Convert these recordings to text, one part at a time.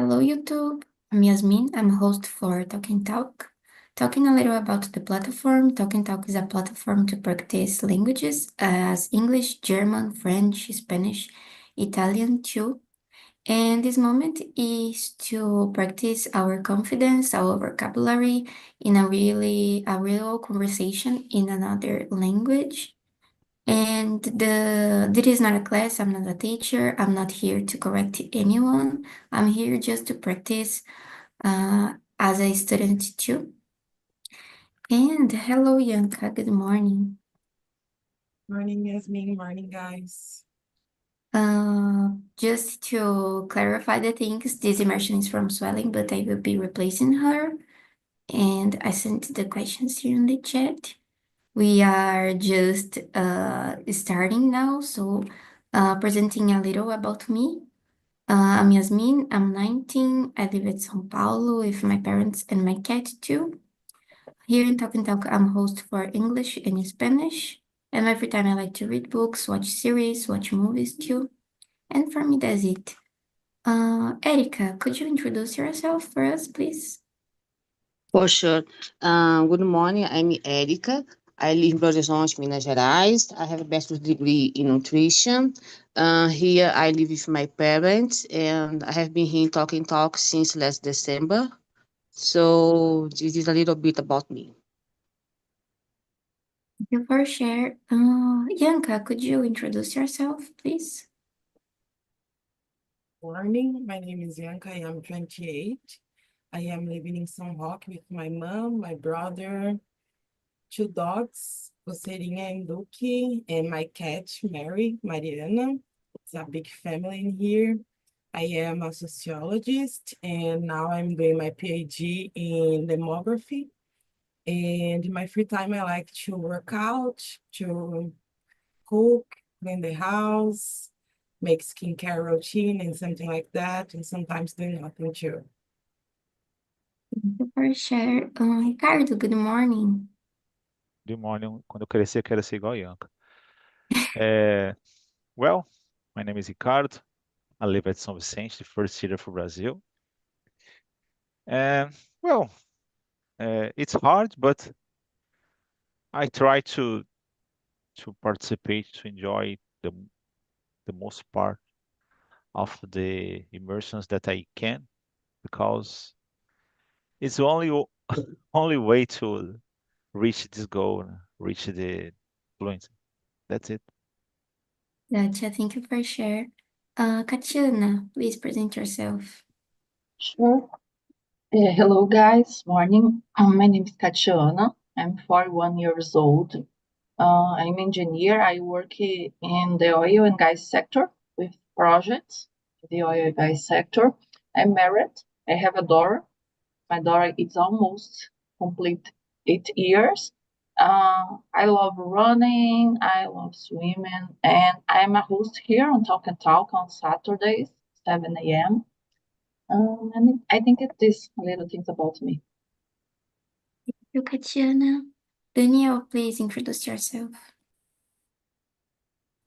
Hello, YouTube. I'm Yasmin. I'm a host for Talking Talk. Talking a little about the platform. Talking Talk is a platform to practice languages as English, German, French, Spanish, Italian too. And this moment is to practice our confidence, our vocabulary in a real conversation in another language. And this is not a class, I'm not a teacher, I'm not here to correct anyone. I'm here just to practice as a student too. And hello, Yanka, good morning. Morning, Yasmin. Morning, guys. Just to clarify the things, this immersion is from Swelling, but I will be replacing her. And I sent the questions here in the chat. We are just starting now, so presenting a little about me. I'm Yasmin, I'm 19, I live at São Paulo with my parents and my cat too. Here in Talk and Talk, I'm host for English and Spanish. And every time I like to read books, watch series, watch movies too. And for me, that's it. Erica, could you introduce yourself for us, please? For sure. Good morning. I'm Erika. I live in Belo Horizonte, Minas Gerais. I have a bachelor's degree in nutrition. Here I live with my parents, and I have been here in Talking Talk since last December. So this is a little bit about me. Thank you for share. Yanka, could you introduce yourself, please? Morning. My name is Bianca. I am 28. I am living in São Roque with my mom, my brother, two dogs, Coceirinha and Duque, and my cat, Mary, Mariana. It's a big family in here. I am a sociologist, and now I'm doing my PhD in demography. And in my free time, I like to work out, to cook, clean the house, make skincare routine and something like that, and sometimes do nothing too. Thank you for share. Ricardo, good morning. Good morning. Quando eu crescer, eu quero ser igual a Ianca. Well, my name is Ricardo. I live at São Vicente, the first year for Brazil. And well, it's hard, but I try to participate, to enjoy the most part of the immersions that I can, because it's the only way to reach this goal, reach the fluency. That's it. Gotcha, thank you for share. Katiana, please present yourself. Sure. Hello, guys. Morning. My name is Katiana. I'm 41 years old. I'm engineer. I work in the oil and gas sector with projects in the oil and gas sector. I'm married. I have a daughter. My daughter is almost complete 8 years. I love running. I love swimming, and I'm a host here on Talk and Talk on Saturdays, 7 a.m. And I think it is little things about me. Thank you, Katiana. Daniel, please introduce yourself.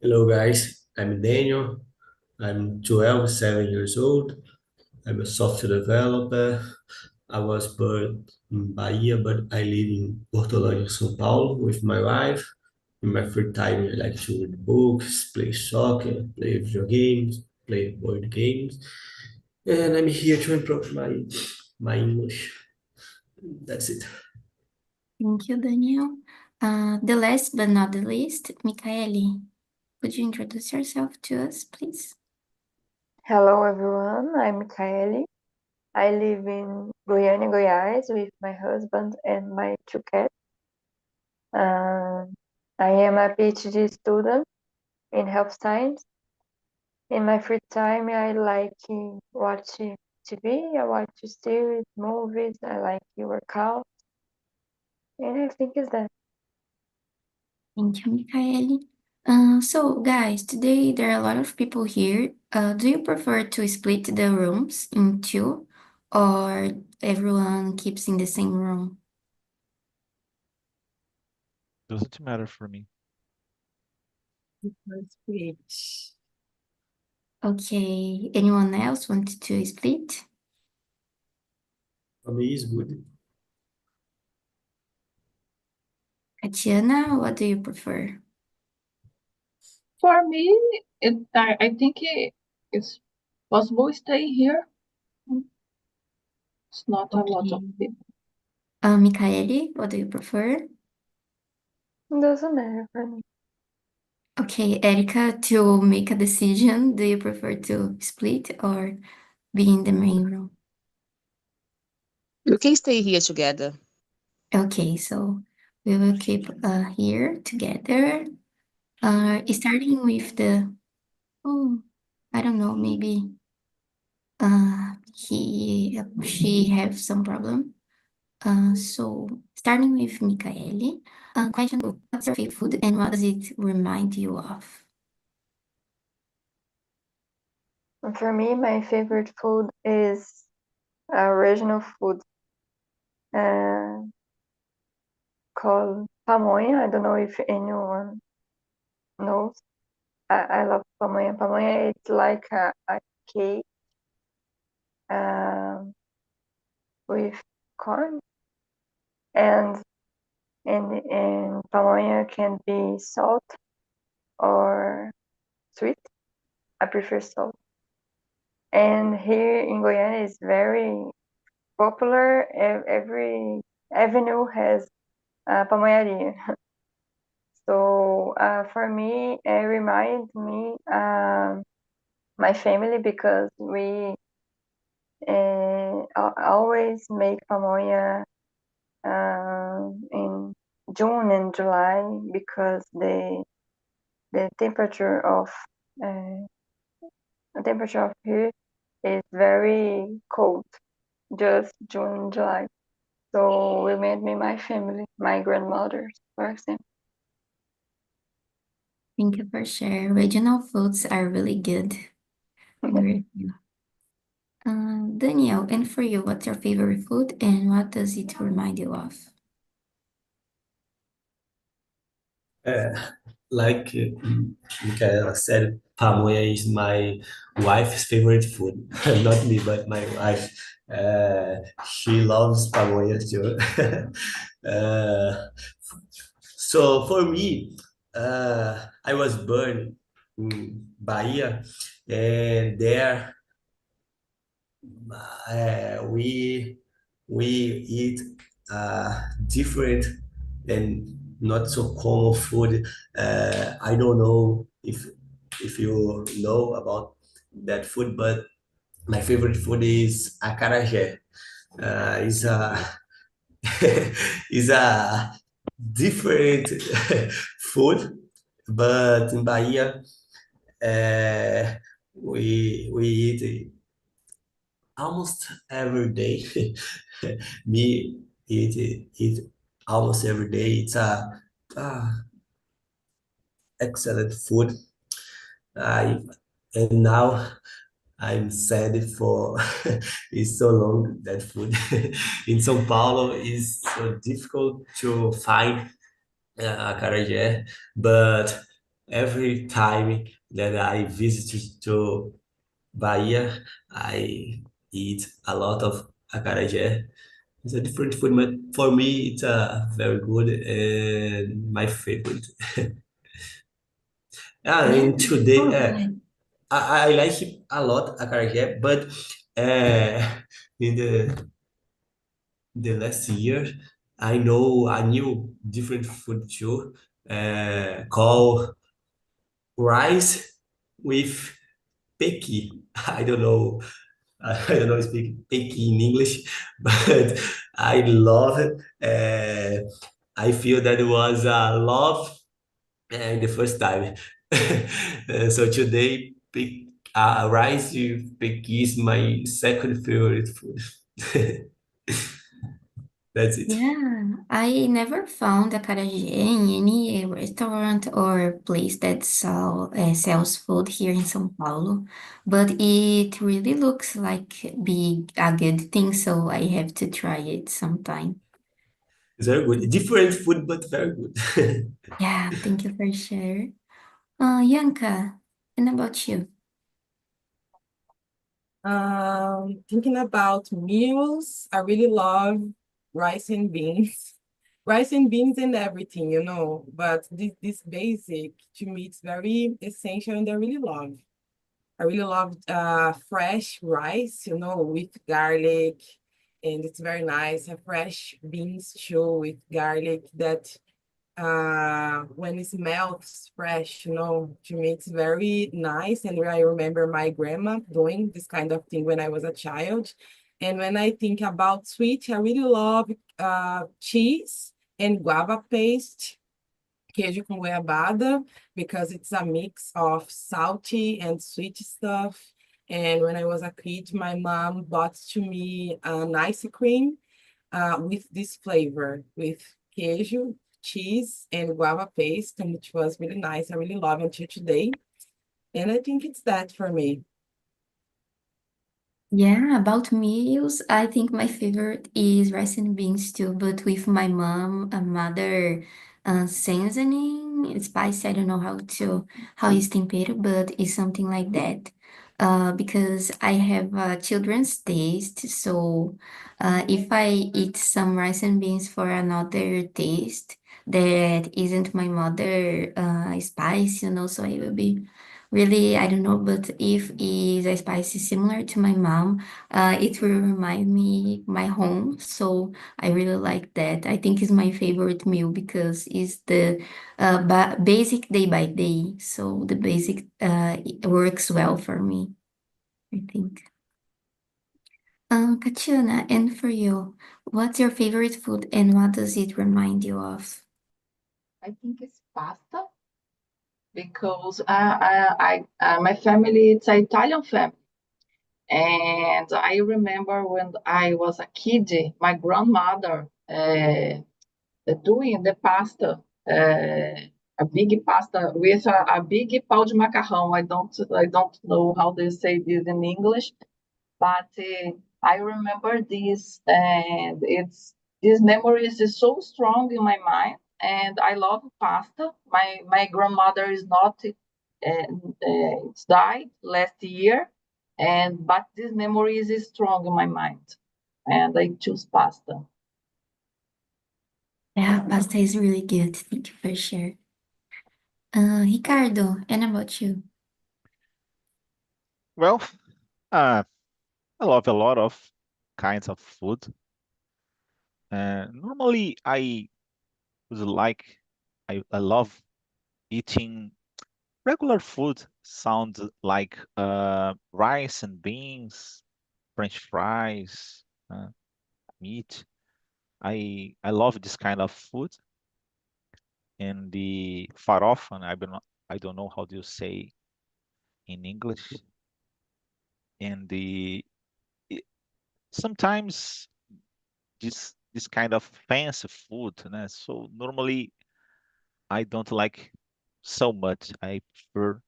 Hello guys, I'm Daniel. I'm 7 years old. I'm a software developer. I was born in Bahia, but I live in Porto Alegre, São Paulo with my wife. In my free time, I like to read books, play soccer, play video games, play board games. And I'm here to improve my English. That's it. Thank you, Daniel. The last but not the least, Michaeli. Could you introduce yourself to us, please? Hello everyone, I'm Michaeli. I live in Goiânia, Goiás with my husband and my two cats. I am a PhD student in health science. In my free time, I like watch TV, I watch series, movies, I like to work out. And I think it's that. Thank you, Michaeli. So guys, today there are a lot of people here. Do you prefer to split the rooms in two, or everyone keeps in the same room? Doesn't matter for me. Speech. Okay, anyone else want to split? For me, it's good. Tatiana, what do you prefer? For me, I think it's possible to stay here. It's not a lot of Okay. people. Michaeli, what do you prefer? Doesn't matter for me. Okay, Erica, to make a decision, do you prefer to split or be in the main room? You can stay here together. Okay, so we will keep here together. Starting with the, oh, I don't know, maybe she have some problem. So starting with Michaeli, question, what's your favorite food and what does it remind you of? For me, my favorite food is regional food uh, called pamonha. I don't know if anyone knows. I love pamonha. Pamonha is like a cake with corn, and and pamonha can be salt or sweet. I prefer salt. And here in Guyana is very popular. Every avenue has pamonharia. So for me, it reminds me my family because we always make pamonha in June and July because the uh, temperature of here is very cold, just June and July. So we made me my family, my grandmothers, for example. Thank you for sharing. Regional foods are really good. Agree with you. Danielle, and for you, what's your favorite food and what does it remind you of? Uh, like Michaela said, pamonha is my wife's favorite food. Not me, but my wife. She loves pamonha too. uh, so for me, I was born in Bahia, and there we eat different and not so common food. I don't know if you know about that food, but my favorite food is acarajé. Is a is a different food, but in Bahia, uh, we eat almost every day. Me eat almost every day. It's a excellent food. I and now I'm sad for it's so long that food in São Paulo is so difficult to find acarajé, but every time that I visit to Bahia, I eat a lot of acarajé. It's a different food, but for me, it's very good and my favorite. Yeah. And today, Oh, go ahead. I like it a lot acarajé, but in the last year, I know a new different food too, called rice with pequi. I don't know. I don't know speak pequi in English, but I love it. I feel that it was a love the first time. So today, rice with pequi is my second favorite food. That's it. Yeah, I never found acarajé in any restaurant or place that sells food here in São Paulo, but it really looks like be a good thing, so I have to try it sometime. It's very good. Different food, but very good. Yeah, thank you for sharing. Yanka, and about you? Thinking about meals, I really love rice and beans. Rice and beans and everything, you know, but this basic to me it's very essential and I really love fresh rice, you know, with garlic, and it's very nice. A fresh beans too with garlic that when it smells fresh, you know, to me it's very nice. And I remember my grandma doing this kind of thing when I was a child. And when I think about sweet, I really love cheese and guava paste, queijo com goiabada, because it's a mix of salty and sweet stuff. And when I was a kid, my mom bought to me an ice cream with this flavor, with queijo, cheese, and guava paste, and which was really nice. I really love until today. And I think it's that for me. Yeah, about meals, I think my favorite is rice and beans too, but with my mom, a mother seasoning, it's spicy. I don't know how it's tempered, but it's something like that. Because I have children's taste, so if I eat some rice and beans for another taste that isn't my mother spice, so I will be really, I don't know, but if is a spicy similar to my mom, it will remind me my home. So I really like that. I think it's my favorite meal because it's the basic day by day. So the basic it works well for me, I think. Katiana, and for you, what's your favorite food and what does it remind you of? I think it's pasta because my family, it's an Italian family. And I remember when I was a kid, my grandmother doing the pasta, a big pasta with a big pau de macarrão. I don't know how they say this in English, but I remember this, and this memories is so strong in my mind. And I love pasta. My grandmother is not, it's died last year, and but this memories is strong in my mind, and I choose pasta. Yeah, pasta is really good. Thank you for sharing. Ricardo, and about you? Well, uh, I love a lot of kinds of food. Normally, I would like, I love eating regular food. Sounds like rice and beans, French fries, meat. I love this kind of food. And the farofa, I don't know how do you say in English. And i- sometimes this kind of fancy food, né? So normally I don't like so much. I prefer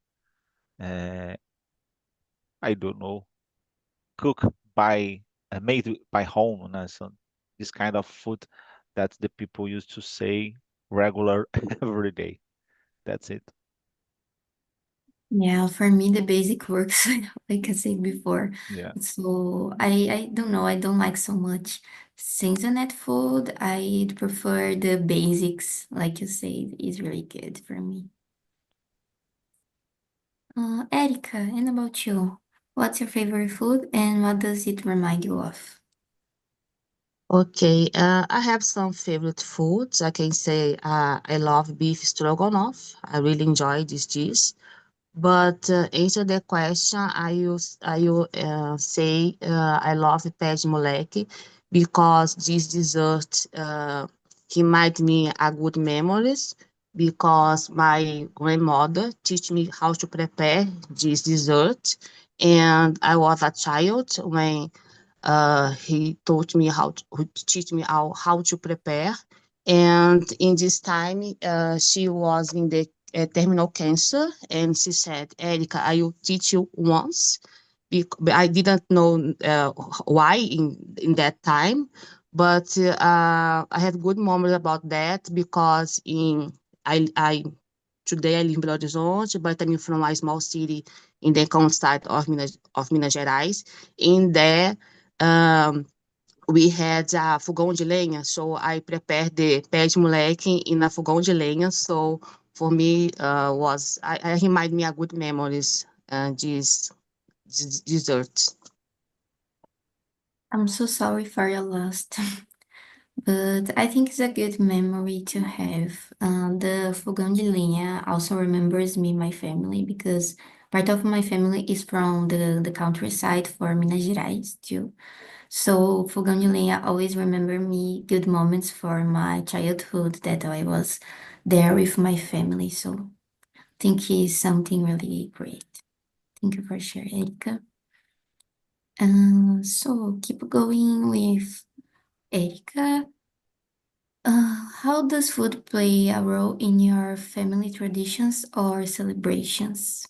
uh, I don't know, cook by made by home, né? So this kind of food that the people used to say regular every day. That's it. Yeah, for me, the basic works, like I said before. Yeah. So I don't know, I don't like so much seasoned food. I prefer the basics, like you said, is really good for me. Erica, and about you? What's your favorite food and what does it remind you of? Okay, I have some favorite foods. I can say I love beef stroganoff. I really enjoy this dish. But answer the question, I will say I love pé de moleque because this dessert remind me a good memories because my grandmother teach me how to prepare this dessert, and I was a child when he taught me he teach me how to prepare. And in this time, she was in the terminal cancer, and she said, "Erica, I will teach you once." But I didn't know why in that time, but I have good memories about that because in I today I live in Belo Horizonte, but I'm from a small city in the countryside of Minas Gerais. In there, we had a fogão de lenha, so I prepared the pé de moleque in a fogão de lenha. So for me, I remind me a good memories, this dessert. I'm so sorry for your loss, but I think it's a good memory to have. The fogão de lenha also remembers me, my family, because part of my family is from the countryside for Minas Gerais too. So fogão de lenha always remember me good moments for my childhood that I was there with my family. So I think it's something really great. Thank you for sharing, Erika. So keep going with Erika. How does food play a role in your family traditions or celebrations?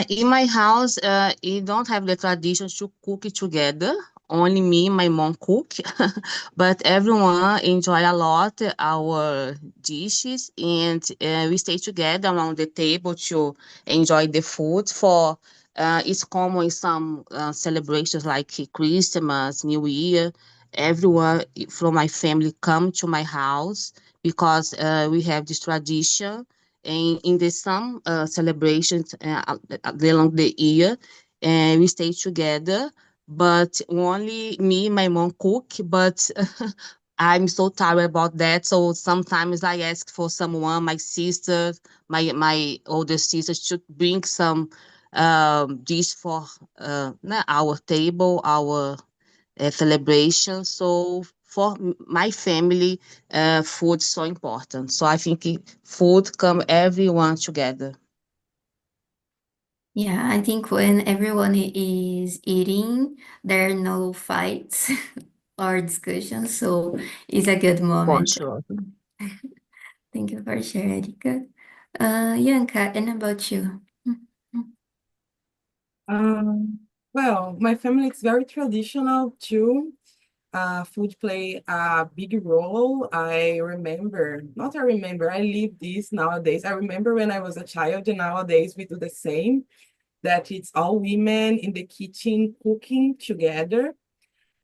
In my house, we don't have the tradition to cook it together. Only me and my mom cook, but everyone enjoy a lot our dishes, and we stay together around the table to enjoy the food. For it's common in some celebrations like Christmas, New Year. Everyone from my family come to my house because we have this tradition in the some celebrations along the year, and we stay together. But only me, my mom cook. But I'm so tired about that. So sometimes I ask for someone, my sister, my older sister, to bring some dish for our table, our celebration. So for my family, food is so important. So I think food come everyone together. Yeah, I think when everyone is eating, there are no fights or discussions, so it's a good For moment. sure. Thank you for sharing, Erika. Yanka, and about you? Well, my family is very traditional too. Food play a big role. I live this nowadays. I remember when I was a child, and nowadays we do the same, that it's all women in the kitchen cooking together.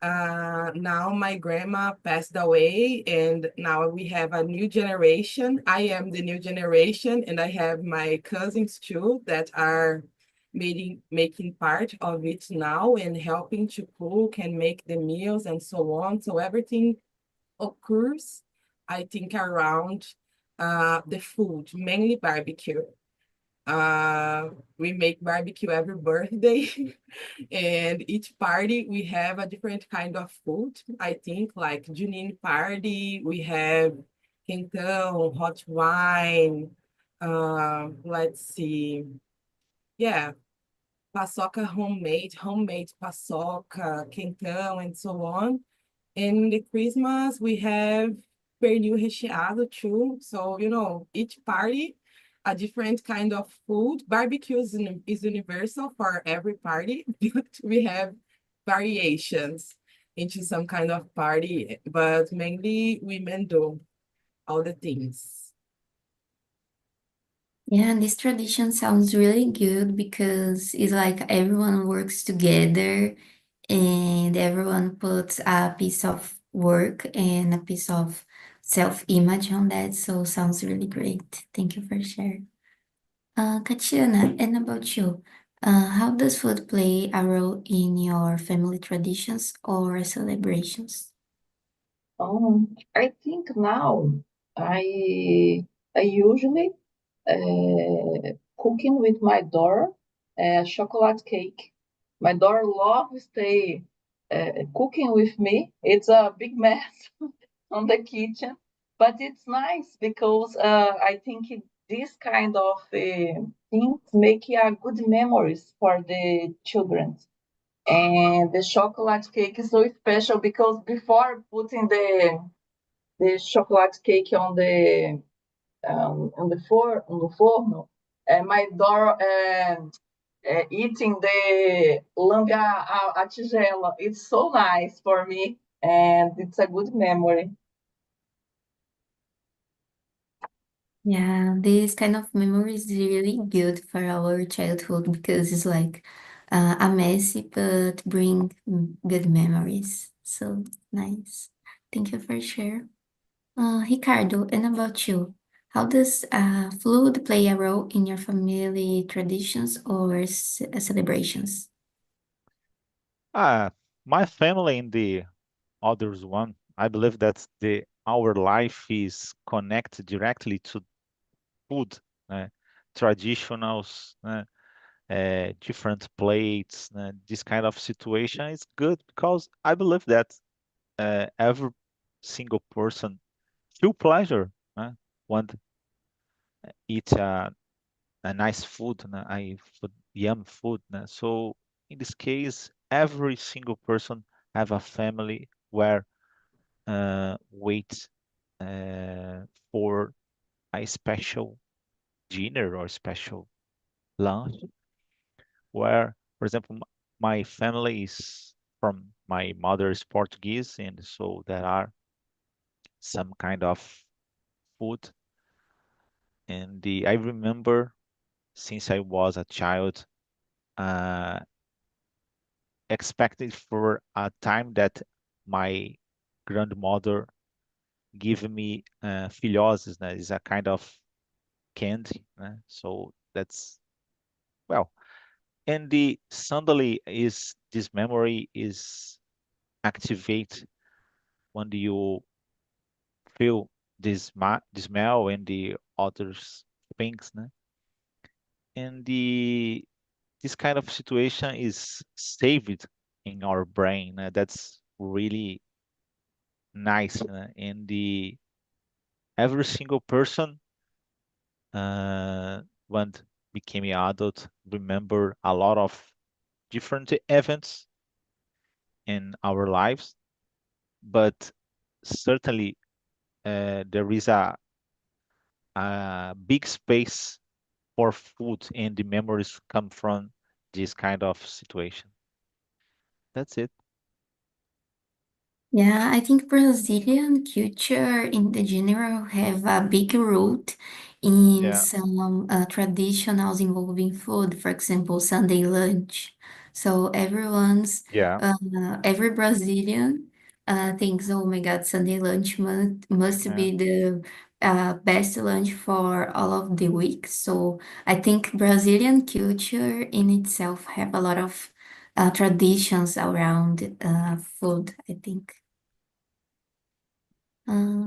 Now my grandma passed away, and now we have a new generation. I am the new generation, and I have my cousins too that are making part of it now and helping to cook and make the meals and so on. So everything occurs, I think, around the food, mainly barbecue. We make barbecue every birthday, and each party we have a different kind of food. I think like Junine party, we have quentão, hot wine. Let's see, yeah, paçoca homemade paçoca, quentão, and so on. And the Christmas, we have pernil recheado too. So, each party, a different kind of food. Barbecue is universal for every party, but we have variations into some kind of party, but mainly women do all the things. Yeah, this tradition sounds really good because it's like everyone works together and everyone puts a piece of work and a piece of self-image on that. So sounds really great. Thank you for sharing. Katiana, and about you, how does food play a role in your family traditions or celebrations? I think now I usually cooking with my daughter chocolate cake. My daughter loves stay cooking with me. It's a big mess on the kitchen, but it's nice because I think this kind of things make good memories for the children. And the chocolate cake is so special because before putting the chocolate cake on the forno, my daughter eating the lambe a tigela. It's so nice for me, and it's a good memory. Yeah, this kind of memory is really good for our childhood because it's like a messy but bring good memories. So nice. Thank you for sharing. Ricardo, and about you? How does food play a role in your family traditions or celebrations? My family and the others one, I believe that the our life is connected directly to food, traditionals, different plates. This kind of situation is good because I believe that every single person feel pleasure when eat a nice food, yum food. So in this case, every single person have a family where wait for a special dinner or special lunch, where, for example, my family is from my mother is Portuguese, and so there are some kind of food. And I remember since I was a child, uh, expected for a time that my grandmother give me filhoses, is a kind of candy. So that's well, and the suddenly is this memory is activate when you feel the smell and the others things, and this kind of situation is saved in our brain. That's really nice, and the every single person when became an adult remember a lot of different events in our lives, but certainly there is a big space for food, and the memories come from this kind of situation. That's it. Yeah, I think Brazilian culture in the general have a big root in Yeah, some traditionals involving food, for example, Sunday lunch. So yeah, uh, every Brazilian thinks, oh my God, Sunday lunch must yeah. be the best lunch for all of the week. So I think Brazilian culture in itself have a lot of traditions around food, I think.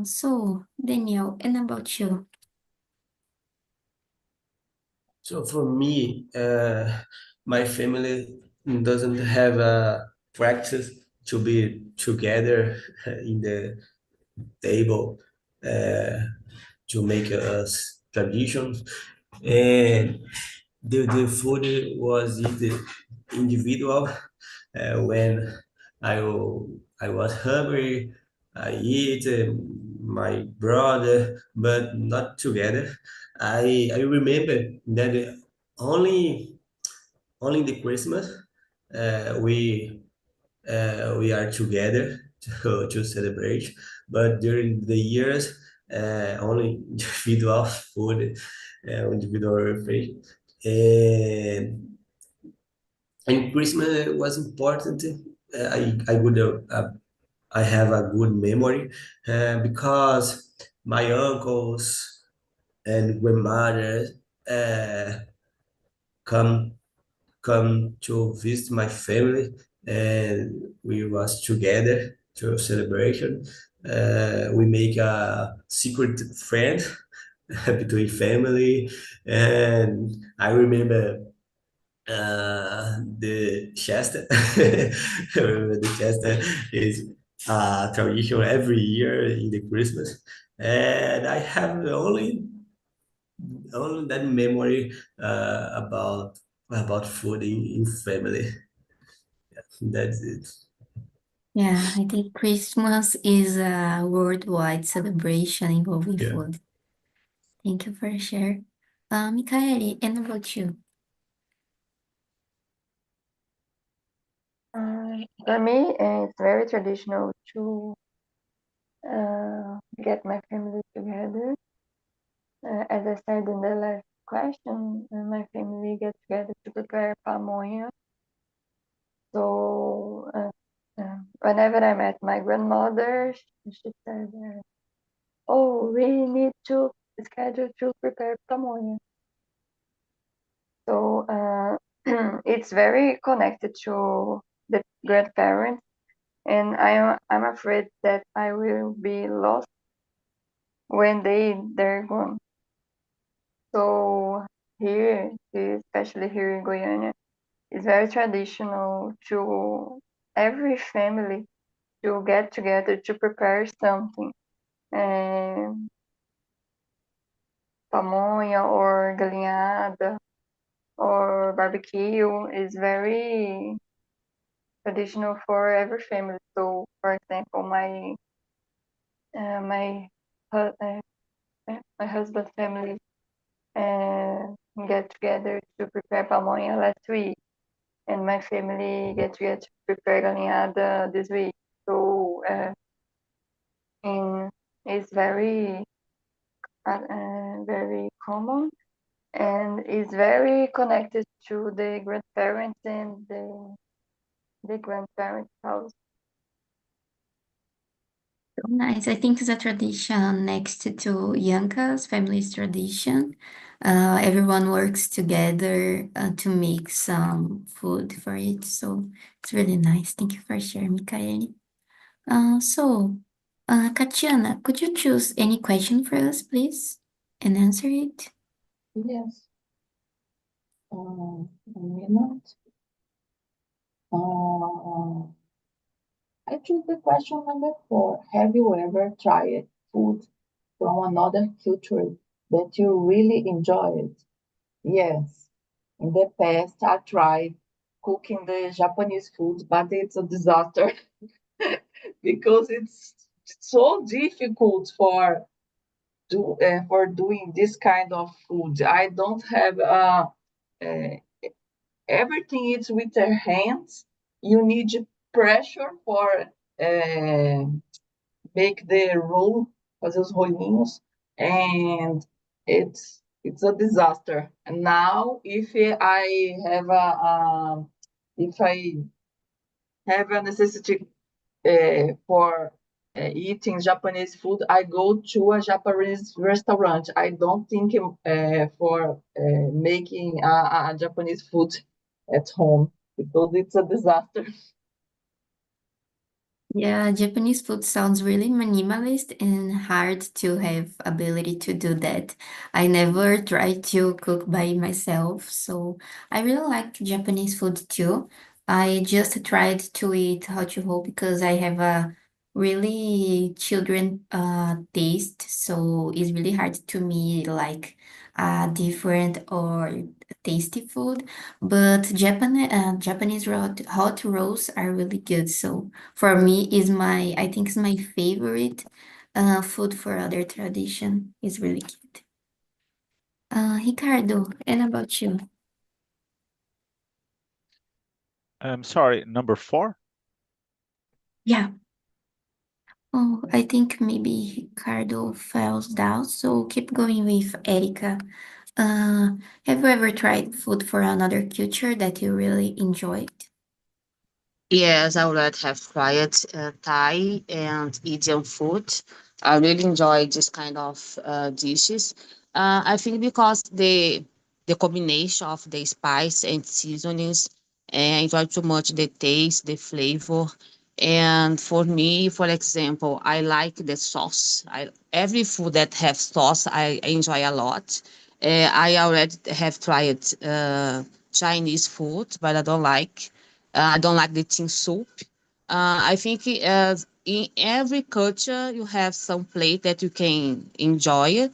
So, Daniel, and about you? So for me, my family doesn't have a practice to be together in the table uh, to make us traditions, and the food was eaten individual. When I was hungry, I eat my brother, but not together. I remember that only only the Christmas we are together to celebrate, but during the years only individual food, individual food, and Christmas was important. I would I have a good memory because my uncles and grandmother uh, come come to visit my family, and we was together to celebration. We make a secret friend between family, and I remember the Chester. The Chester is a tradition every year in the Christmas, and I have only that memory about food in family. That's it. Yeah, I think Christmas is a worldwide celebration involving Yeah. food. Thank you for sharing. Mikaeli, and about you? For me, it's very traditional to get my family together. as I said in the last question, my family get together to prepare pamonha. So whenever I met my grandmother, she said, "Oh, we need to schedule to prepare pamonha." So it's very connected to the grandparents, and I'm afraid that I will be lost when they're gone. So here, especially here in Goiânia, it's very traditional to every family to get together to prepare something. Um, Pamonha or galinhada or barbecue is very traditional for every family. So, for example, uh, my hu- uh, my husband's family uh, get together to prepare pamonha last week, and my family get together to prepare galinhada this week. So, in it's very common, and is very connected to the grandparents and the grandparents' house. So nice. I think it's a tradition next to Yanka's family's tradition. Everyone works together to make some food for it. So it's really nice. Thank you for sharing, Mikaeli. Katiana, could you choose any question for us, please, and answer it? Yes. A minute. Uh, I choose the question number 4. Have you ever tried food from another culture that you really enjoyed? Yes. In the past, I tried cooking the Japanese food, but it's a disaster because it's so difficult for doing this kind of food. I don't have uh, everything is with their hands. You need pressure for uh, make the roll, fazer os rolinhos, and it's a disaster. And now, if I have a necessity for eating Japanese food, I go to a Japanese restaurant. I don't think for making a Japanese food at home because it's a disaster. Yeah, Japanese food sounds really minimalist and hard to have ability to do that. I never tried to cook by myself, so I really like Japanese food too. I just tried to eat hot roll because I have a really children taste, so it's really hard to me like different or tasty food. But Japanese hot rolls are really good, so. For me, I think is my favorite food for other tradition. Is really cute. Ricardo, and about you? Sorry, number 4? Yeah. Oh, I think maybe Ricardo falls down, so keep going with Erica. Have you ever tried food for another culture that you really enjoyed? Yes, I would have tried Thai and Indian food. I really enjoy this kind of dishes. I think because the combination of the spice and seasonings, and I enjoy too much the taste, the flavor. And for me, for example, I like the sauce. Every food that has sauce, I enjoy a lot. I already have tried Chinese food, but I don't like the tin soup. I think in every culture you have some plate that you can enjoy it.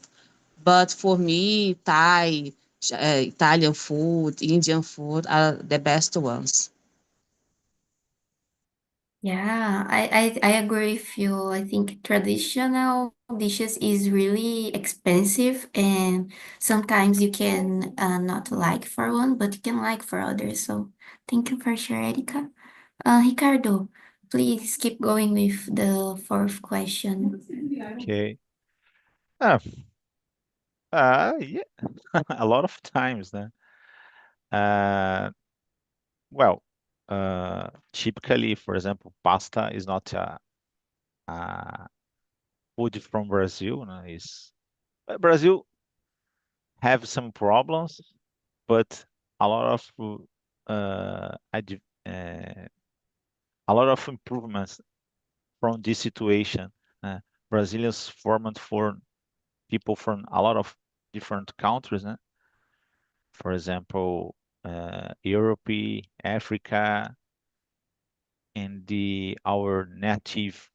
But for me, Italian food, Indian food are the best ones. Yeah, I agree with you. I think traditional dishes is really expensive, and sometimes you can not like for one, but you can like for others. So thank you for sharing, Erica. Ricardo, please keep going with the fourth question. Okay. Ah, Yeah, a lot of times, né? Uh, well, typically, for example, pasta is not a food from Brazil. No? Brazil have some problems, but a lot of a lot of improvements from this situation. Brazilians formed for people from a lot of different countries. For example, Europe, Africa, and our native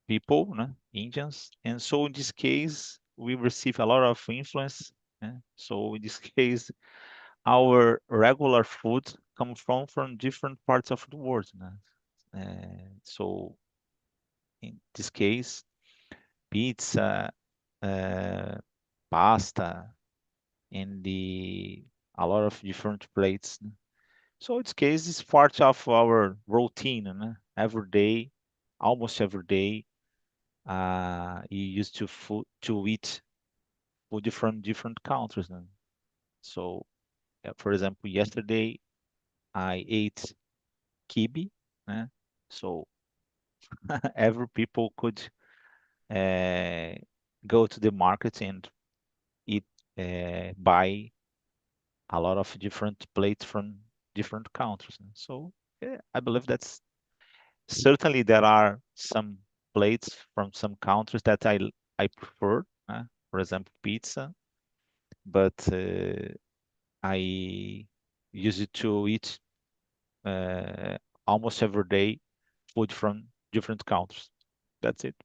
people, Indians. And so in this case, we receive a lot of influence. So in this case, our regular food comes from different parts of the world. So in this case, pizza, uh, pasta, and a lot of different plates. So in this case, it's part of our routine. Every day, almost every day, you used to eat food from different countries. So, for example, yesterday I ate kibe. Né? So every people could uh, go to the market and eat, buy a lot of different plates from different countries. So yeah, I believe that's certainly there are some plates from some countries that I prefer. For example, pizza, but I use it to eat uh, almost every day food from different countries. That's it.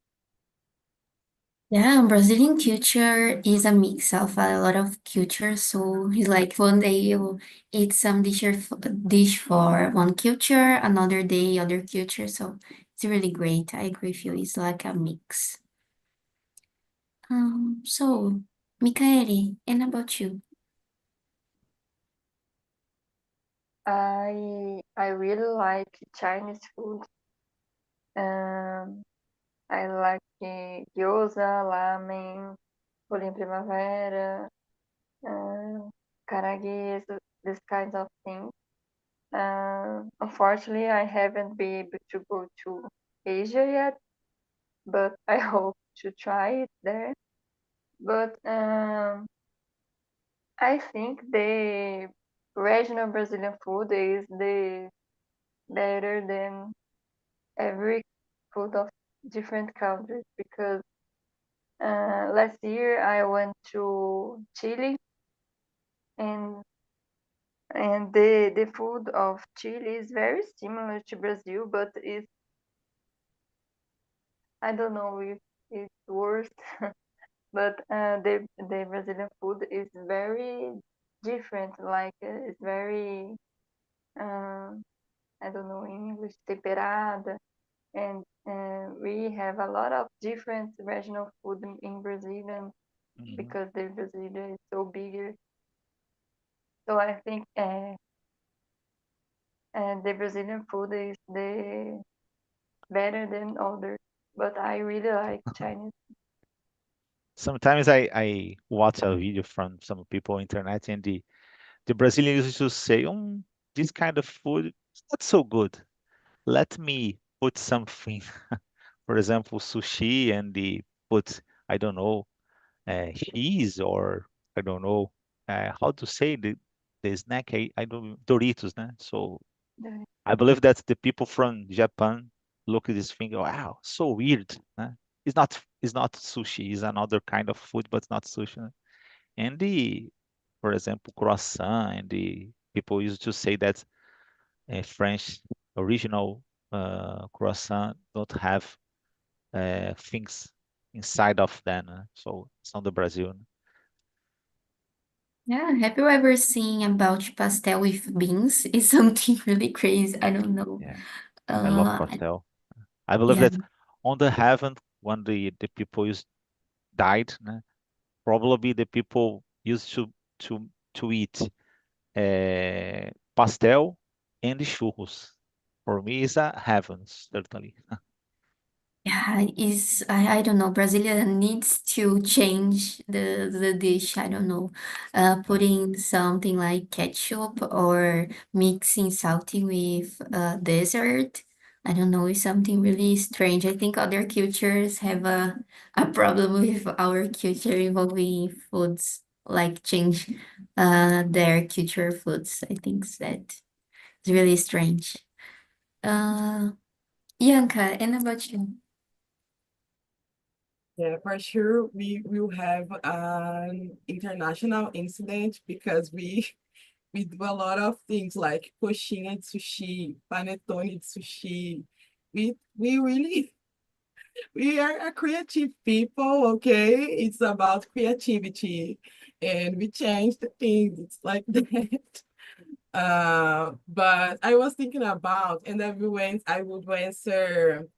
Yeah, Brazilian culture is a mix of a lot of cultures. So it's like one day you eat some dish for one culture, another day other culture. So it's really great. I agree with you. It's like a mix. So Mikaeli, and about you? I really like Chinese food. Um, I like gyoza, ramen, bolinho primavera, caranguejo, this kind of thing. Unfortunately, I haven't been able to go to Asia yet, but I hope to try it there. But I think the regional Brazilian food is the better than every food of different countries because last year I went to Chile and the food of Chile is very similar to Brazil, but it's I don't know if it's worse, but the Brazilian food is very different. Like it's very I don't know in English temperada, and we have a lot of different regional food in Brazilian Mhm. because the Brazilian is so bigger. So I think the Brazilian food is the better than others. But I really like Chinese. Sometimes I watch a video from some people on internet and the Brazilians used to say, this kind of food is not so good. Let me put something, for example, sushi and put, I don't know, cheese or I don't know how to say the snack. I don't Doritos, né? So The- I believe that the people from Japan look at this thing, wow, so weird. Né? It's not sushi. It's another kind of food, but it's not sushi. Né? And for example, croissant, and the people used to say that French original croissant don't have things inside of them. So it's not the Brazil. Yeah, have you ever seen about pastel with beans? It's something really crazy. I don't know. Yeah, I love Uh, pastel. I believe yeah, that on the heaven, when the people died, né, probably the people used to eat pastel and churros. For me, it's a heaven, certainly. Yeah, I don't know. Brazilian needs to change the dish. I don't know, putting something like ketchup or mixing salty with dessert. I don't know. It's something really strange. I think other cultures have a problem with our culture involving foods, like change their culture foods. I think that is really strange. Uh, Bianca, and about you? Yeah, for sure, we will have an international incident because we do a lot of things like coxinha de sushi, panetone de sushi. We really we are a creative people, okay? It's about creativity, and we change the things. It's like that. But I was thinking about, and I would answer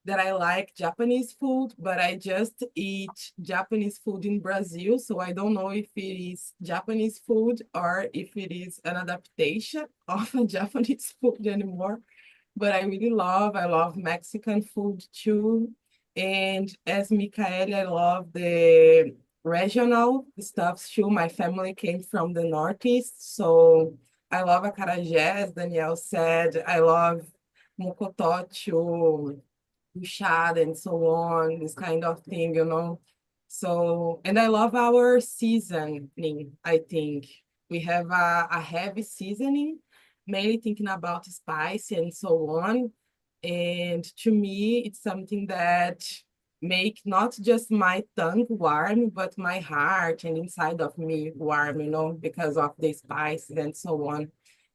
that I like Japanese food, but I just eat Japanese food in Brazil, so I don't know if it is Japanese food or if it is an adaptation of a Japanese food anymore. But I love Mexican food too. And as Michael, I love the regional stuff too. My family came from the Northeast, so I love acarajé, as Danielle said. I love mocotó too, puxada and so on, this kind of thing, you know. So, and I love our seasoning, I think. We have a heavy seasoning, mainly thinking about spice and so on. And to me, it's something that make not just my tongue warm, but my heart and inside of me warm, you know, because of the spices and so on.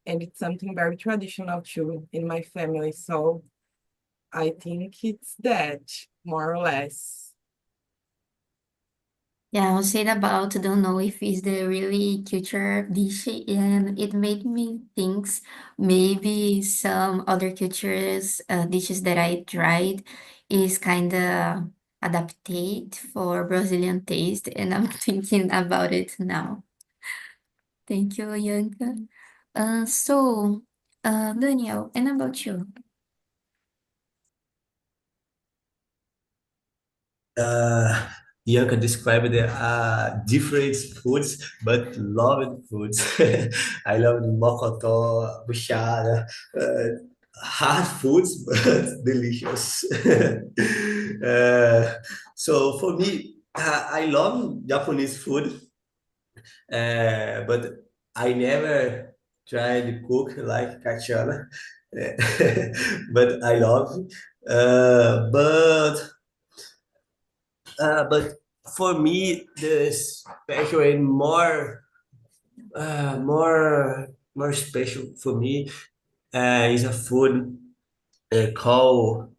And it's something very traditional too in my family. So I think it's that, more or less. Yeah, I was saying about don't know if it's the really culture dish, and it made me think maybe some other cultures dishes that I tried is kind of adapted for Brazilian taste, and I'm thinking about it now. Thank you, Yanka. Daniel, and about you? uh, Bianca described the different foods, but loved foods. I love mocoto, buchada, hard foods, but delicious. So for me, I love Japanese food, but I never tried to cook like kachana. But I love. But for me, the special and more special for me is a food called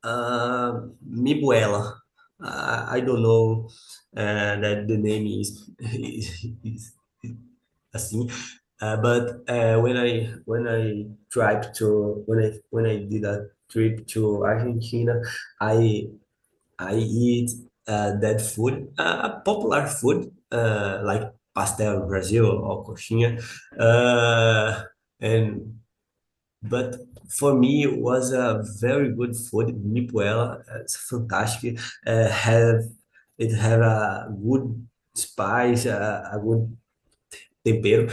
mibuela. I don't know that the name is assim, but when I did a trip to Argentina, I I eat that food, popular food like pastel in Brazil or coxinha, and but for me it was a very good food. Mipuela, it's fantastic. Have it have a good spice, a good tempero,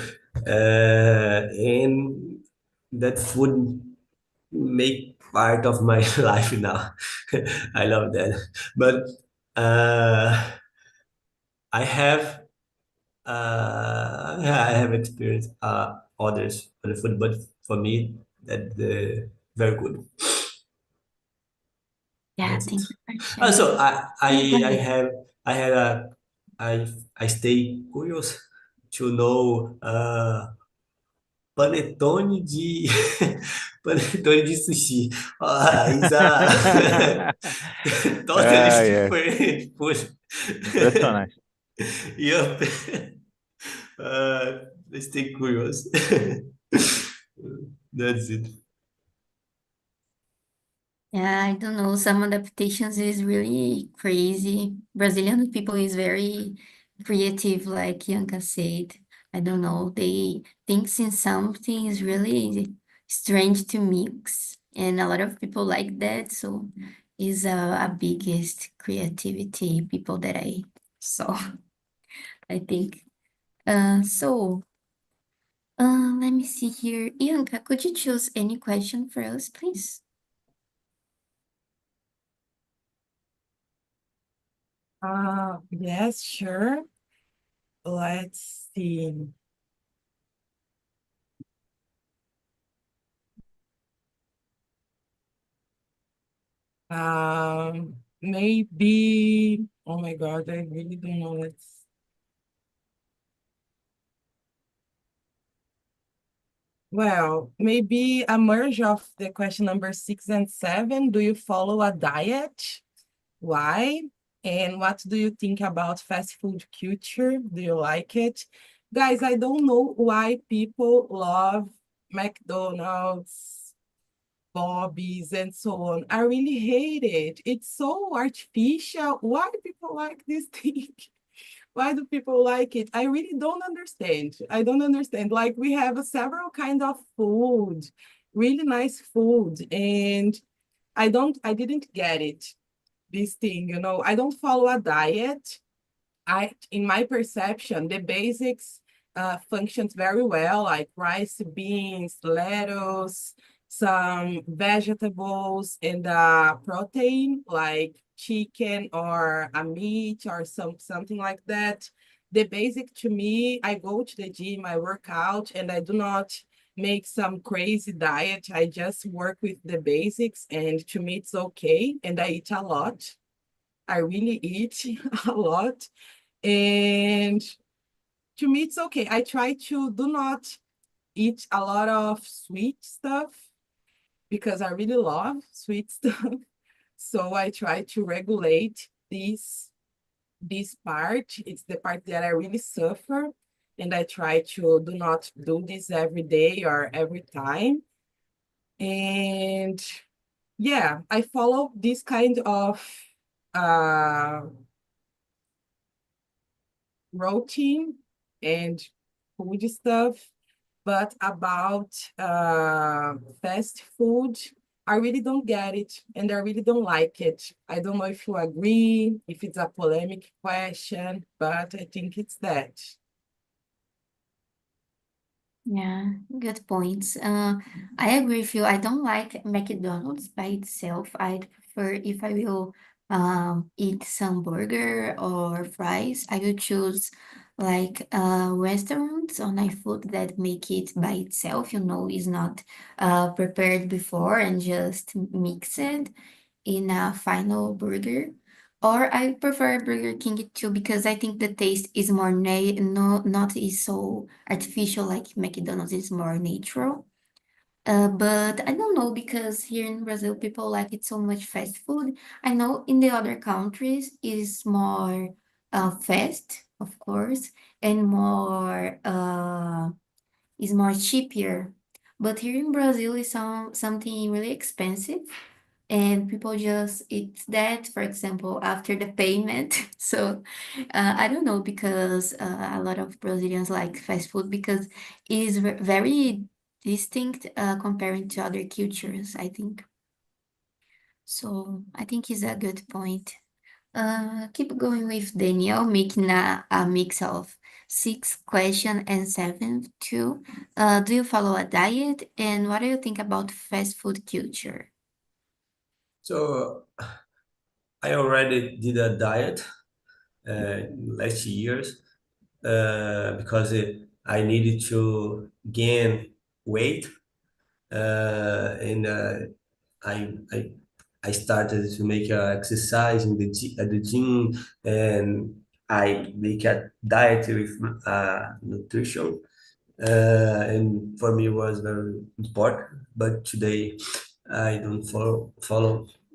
and that food make part of my life now. I love that. But uh, I have I have experienced others on the food, but for me that the very good. Yeah, That's it. thank you for sharing. So Yeah, go I ahead. have I had a I stay curious to know panetone de panetone de sushi. It's a totally Yeah, different food. impressionante. Yup. Let's stay curious. That's it. Yeah, I don't know. Some adaptations is really crazy. Brazilian people is very creative, like Yanka said. I don't know. They think since something is really strange to mix, and a lot of people like that. So is a biggest creativity people that I saw, I think. Let me see here. Ianca, could you choose any question for us, please? Yes, sure. Let's see. Maybe, oh my God, I really don't know. Well, maybe a merge of the question number 6 and 7. Do you follow a diet? Why? And what do you think about fast food culture? Do you like it? Guys, I don't know why people love McDonald's, Bobby's, and so on. I really hate it. It's so artificial. Why do people like this thing? Why do people like it? I really don't understand. I don't understand. Like we have several kind of food, really nice food, and I didn't get it, this thing, I don't follow a diet. In my perception, the basics functions very well, like rice, beans, lettuce, some vegetables, and protein, like chicken or a meat or something like that. The basic to me, I go to the gym, I work out, and I do not make some crazy diet. I just work with the basics, and to me, it's okay. And I eat a lot. I really eat a lot. And to me, it's okay. I try to do not eat a lot of sweet stuff because I really love sweet stuff. So I try to regulate this part. It's the part that I really suffer. And I try to do not do this every day or every time. And yeah, I follow this kind of uh, routine and food stuff. But about fast food, I really don't get it and I really don't like it. I don't know if you agree, if it's a polemic question, but I think it's that. Yeah, good points. I agree with you. I don't like McDonald's by itself. I'd prefer if I will eat some burger or fries, I will choose like restaurants or night food that make it by itself, is not prepared before and just mixed in a final burger. Or I prefer Burger King too because I think the taste is more no not is so artificial like McDonald's is more natural. But I don't know because here in Brazil people like it so much fast food. I know in the other countries is more fast, of course, and more is more cheaper. But here in Brazil is something really expensive and people just eat that, for example, after the payment. So I don't know because a lot of Brazilians like fast food because it is very distinct comparing to other cultures, I think. So I think it's a good point. Keep going with Daniel, making a mix of 6 question and 7 too. Do you follow a diet? And what do you think about fast food culture? So I already did a diet last years because I needed to gain weight, and I I started to make exercise in at the gym, and I make a diet with nutrition, and for me it was very important. But today I don't follow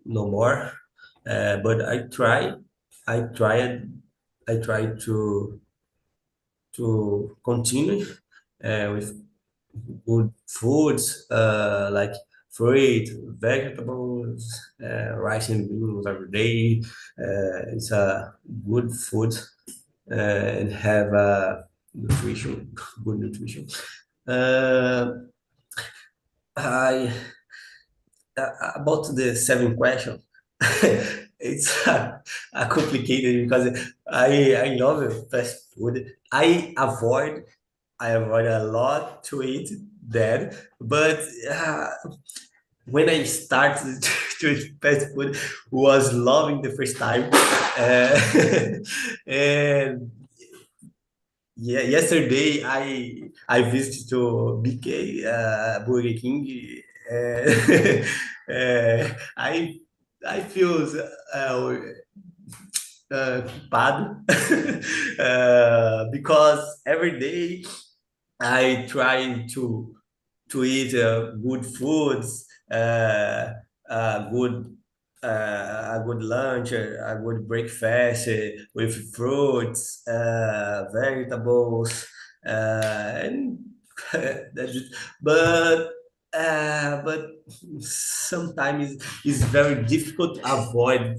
no more. But I tried, I tried to continue with good foods like fruit, vegetables, rice and beans every day. It's a good food and have nutrition, good nutrition. Uh, I about the 7 question. it's a complicated because I love fast food. I avoid a lot to eat that, but when I started to eat fast food, was loving the first time, and yeah, yesterday I visited to BK Burger King. Uh, I feel culpado because every day I try to eat good foods, good a good lunch, a good breakfast with fruits, vegetables, and that's it. But sometimes it's very difficult to avoid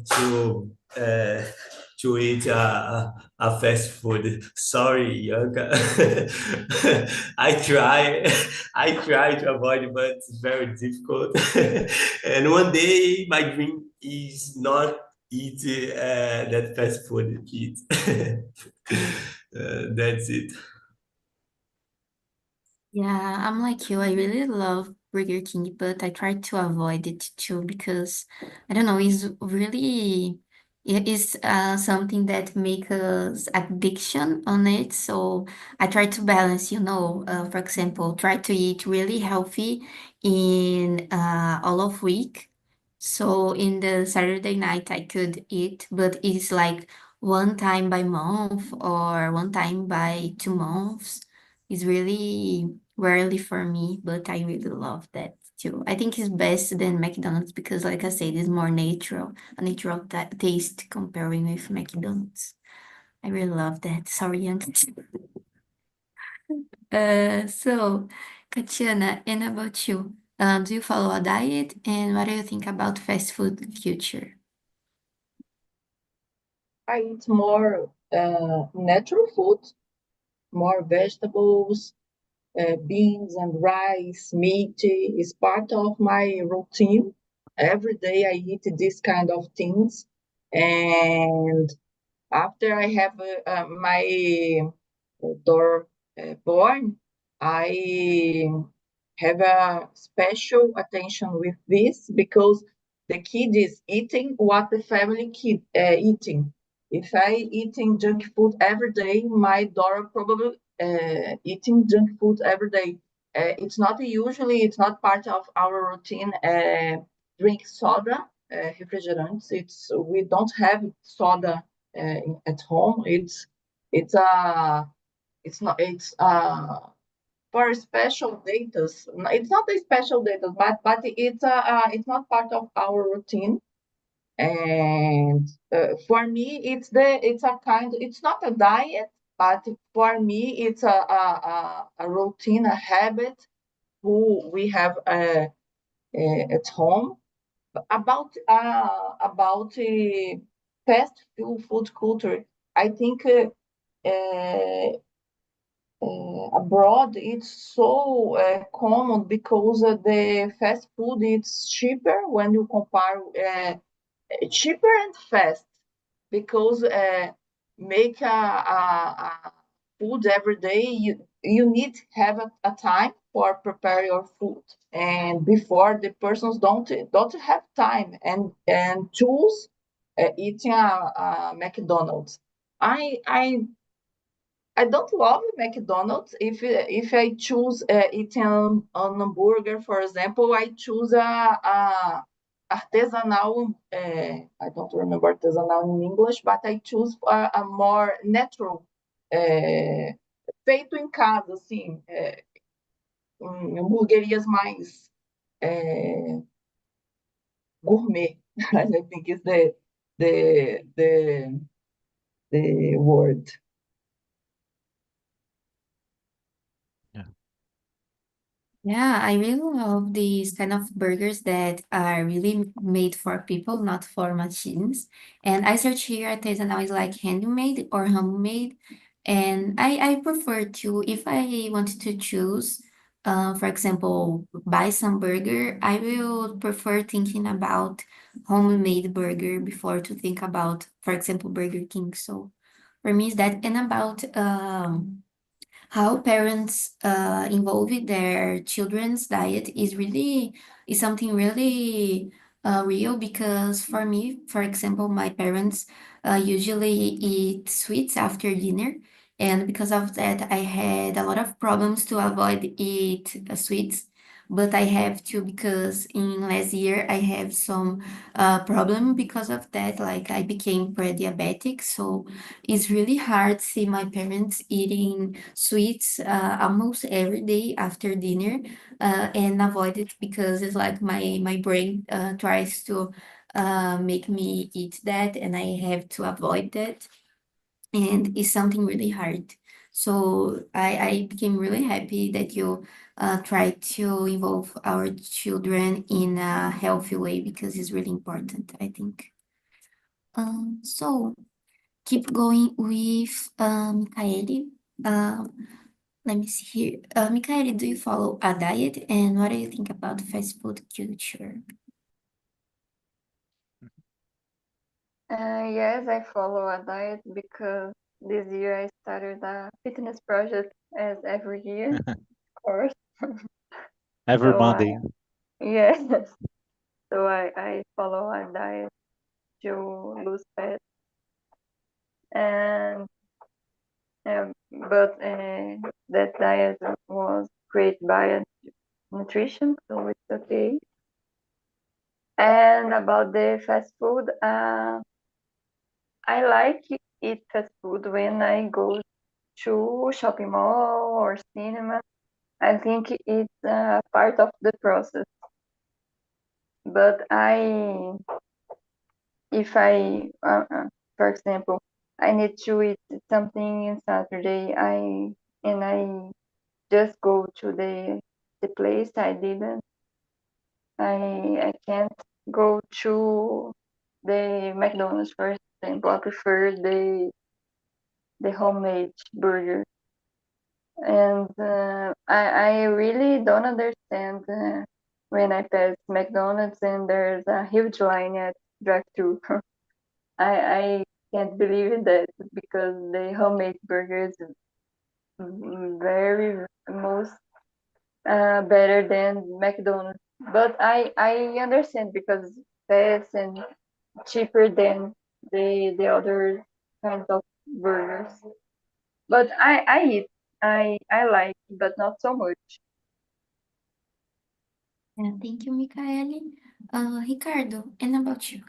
to eat a fast food. Sorry, Yanka. I try, I try to avoid it, but it's very difficult. And one day, my dream is not eat that fast food. Eat. That's it. Yeah, I'm like you. I really love Burger King, but I try to avoid it too because I don't know, it is something that makes us addiction on it. So I try to balance, for example, try to eat really healthy in all of week. So in the Saturday night I could eat, but it's like one time by month or one time by 2 months. It's really rarely for me, but I really love that too. I think it's best than McDonald's because, like I said, it's more natural, a natural taste comparing with McDonald's. I really love that. Sorry, Young. So, Katiana, and about you? Do you follow a diet, and what do you think about fast food future? I eat more natural food, more vegetables, beans and rice, meat is part of my routine. Every day I eat this kind of things. And after I have my daughter born, I have a special attention with this because the kid is eating what the family kid eating. If I eating junk food every day, my daughter probably eating junk food every day. It's not part of our routine. Drink soda, refrigerants. We don't have soda at home. It's not it's for special datas. It's not a special data, but it's not part of our routine. And for me, it's a kind. It's not a diet, but for me, it's a routine, a habit who we have at home about fast food culture. I think abroad it's so common because the fast food is cheaper when you compare cheaper and fast because make a food every day you need to have a time for prepare your food and before the persons don't have time and choose eating a McDonald's. I don't love McDonald's. If I choose eating an hamburger, for example, I choose a artesanal. I don't remember artesanal in English, but I choose a more natural, feito em casa, assim, em hamburguerias mais gourmet. I think is the the the word. Yeah. Yeah, I really love these kind of burgers that are really made for people, not for machines. And I search here, artisanal is like handmade or homemade. And I prefer to, if I wanted to choose, for example, buy some burger, I will prefer thinking about homemade burger before to think about, for example, Burger King. So for me, is that and about how parents involve their children's diet is something really real because for me, for example, my parents usually eat sweets after dinner, and because of that, I had a lot of problems to avoid eat sweets. But I have to because in last year I have some problem because of that. Like I became pre-diabetic, so it's really hard to see my parents eating sweets almost every day after dinner and avoid it because it's like my brain tries to make me eat that and I have to avoid that. And it's something really hard. So I became really happy that you try to involve our children in a healthy way because it's really important, I think. So keep going with Michaeli. Let me see here. Michaeli, do you follow a diet and what do you think about fast food culture? Yes, I follow a diet because this year I started a fitness project as every year, of course. Every So Monday. yes, so I follow a diet to lose fat, and but that diet was created by a nutrition, so it's okay. And about the fast food, I like eat fast food when I go to shopping mall or cinema. I think it's part of the process. But if for example, I need to eat something on Saturday, and I just go to the place. I can't go to the McDonald's, for example. I prefer the homemade burger. And I really don't understand when I pass McDonald's and there's a huge line at drive-thru. I can't believe in that because the homemade burger is very most better than McDonald's. But I understand because fast and cheaper than the other kinds of burgers. But I eat. I like, but not so much. Yeah, thank you, Michaeli. Ricardo, and about you?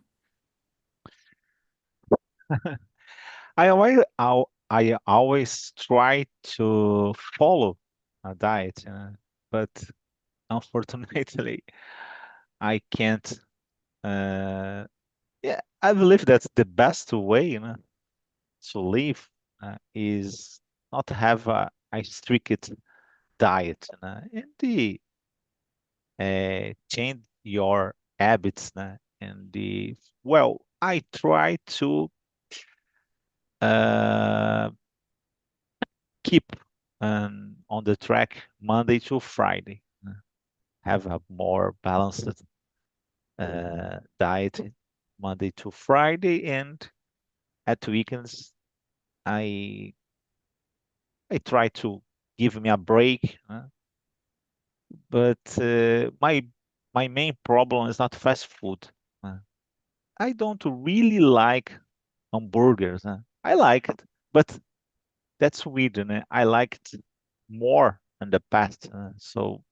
I always try to follow a diet, but unfortunately, I can't. Yeah, I believe that's the best way, to live is not have a strict diet, and change your habits, and I try to uh, keep on the track Monday to Friday, have a more balanced diet Monday to Friday, and at weekends I I try to give me a break, but my main problem is not fast food. Uh, I don't really like hamburgers. I like it, but that's weird, and I liked more in the past. So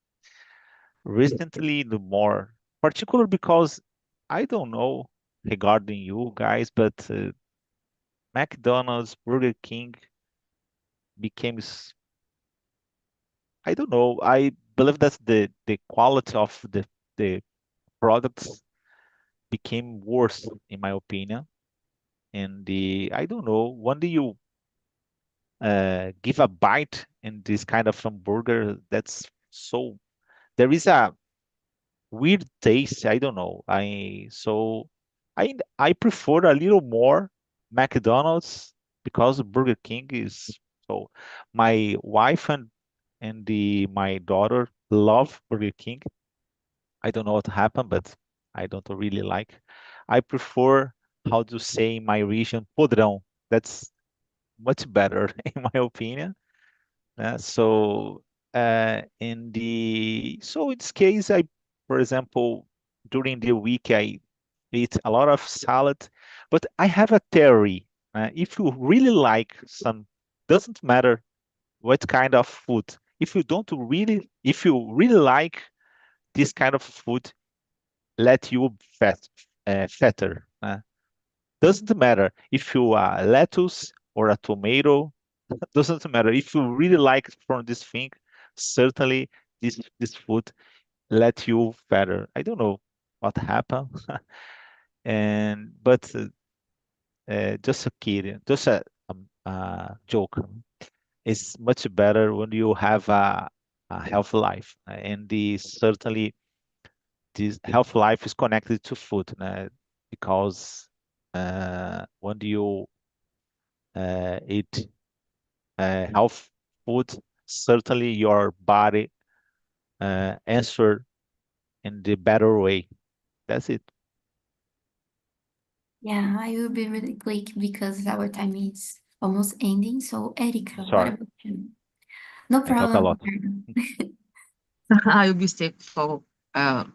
recently, the more particular because I don't know regarding you guys, but McDonald's, Burger King became I don't know. I believe that the quality of the products became worse in my opinion. And the I don't know. When do you give a bite in this kind of hamburger? That's so there is a weird taste. I don't know. I prefer a little more McDonald's because Burger King is so. My wife and and my daughter love Burger King. I don't know what happened, but I don't really like. I prefer how to say in my region podrão. That's much better in my opinion. So in this case, for example, during the week I eat a lot of salad, but I have a theory. If you really like some, doesn't matter what kind of food. If you really like this kind of food, let you fatter. Doesn't matter if you are lettuce or a tomato. Doesn't matter if you really like from this thing. Certainly, this food let you fatter. I don't know what happened, and but just a kid, just a joke. It's much better when you have a healthy life, and certainly this health life is connected to food, because when you eat health food, certainly your body answer in the better way. That's it. Yeah, I will be really quick because our time is almost ending. So, Erica, what Sorry, about you? No I talk a problem, lot. Ricardo. I will be sick for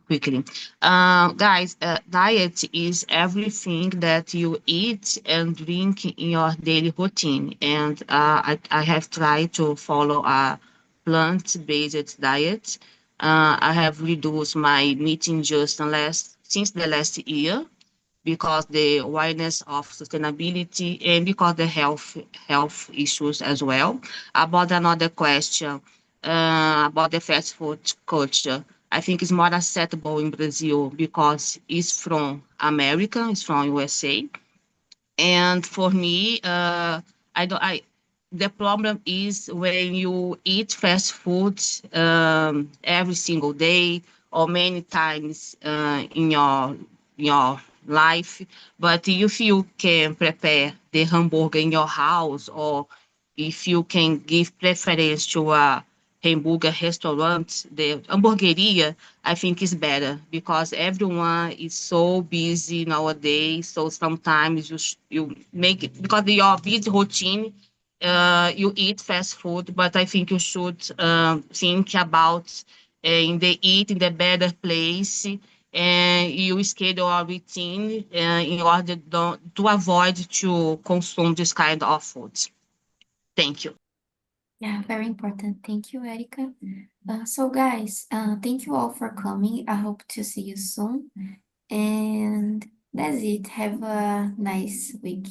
quickly. Guys, diet is everything that you eat and drink in your daily routine. And I have tried to follow a plant-based diet. I have reduced my meat ingestion since the last year because the awareness of sustainability and because the health issues as well. About another question about the fast food culture, I think it's more acceptable in Brazil because it's from America, it's from USA, and for me, I don't. The problem is when you eat fast food every single day or many times in your life. But if you can prepare the hamburger in your house, or if you can give preference to a hamburger restaurant, the hamburgueria, I think is better because everyone is so busy nowadays. So sometimes you make it because of your busy routine, you eat fast food. But I think you should think about in the eat in the better place, and you schedule a routine in order to avoid to consume this kind of food. Thank you. Yeah, very important. Thank you, Erica. So, guys, thank you all for coming. I hope to see you soon. And that's it. Have a nice week.